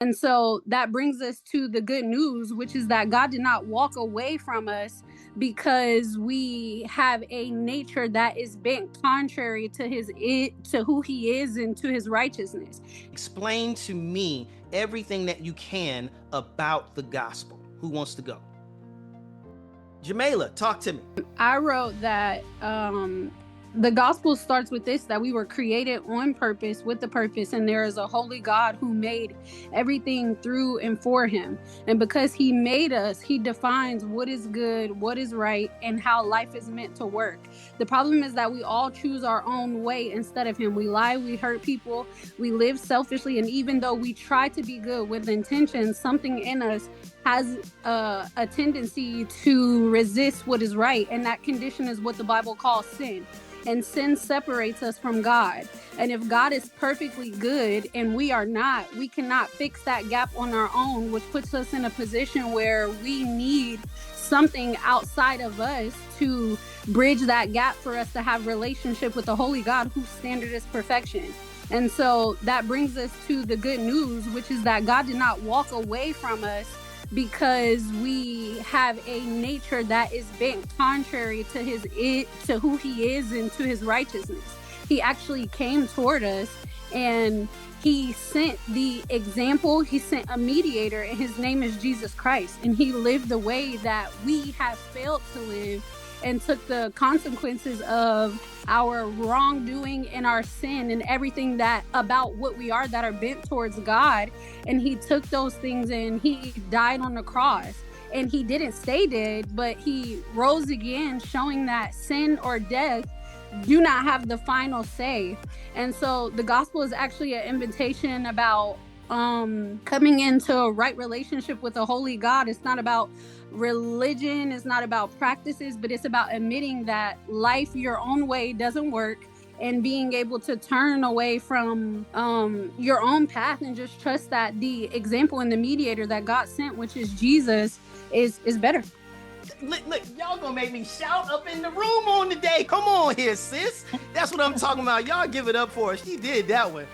And so that brings us to the good news, which is that God did not walk away from us because we have a nature that is bent contrary to to who he is and to his righteousness. Explain to me everything that you can about the gospel. Who wants to go? Jamela, talk to me. I wrote that the gospel starts with this, that we were created on purpose with the purpose, and there is a holy God who made everything through and for him. And because he made us, he defines what is good, what is right, and how life is meant to work. The problem is that we all choose our own way instead of him. We lie, we hurt people, we live selfishly, and even though we try to be good with intention, something in us has a tendency to resist what is right, and that condition is what the Bible calls sin. And sin separates us from God. And if God is perfectly good and we are not, we cannot fix that gap on our own, which puts us in a position where we need something outside of us to bridge that gap for us to have relationship with the holy God whose standard is perfection. And so that brings us to the good news, which is that God did not walk away from us because we have a nature that is bent contrary to to who he is and to his righteousness. He actually came toward us, and he sent the example. He sent a mediator, and his name is Jesus Christ. And he lived the way that we have failed to live and took the consequences of our wrongdoing and our sin and everything that about what we are that are bent towards God. And he took those things and he died on the cross. And he didn't stay dead, but he rose again, showing that sin or death do not have the final say. And so the gospel is actually an invitation about coming into a right relationship with a holy God. It's not about religion, it's not about practices, but it's about admitting that life your own way doesn't work, and being able to turn away from your own path and just trust that the example and the mediator that God sent, which is Jesus, is better. Look, y'all gonna make me shout up in the room on the day. Come on here, sis. That's what I'm talking about. Y'all give it up for her. She did that one.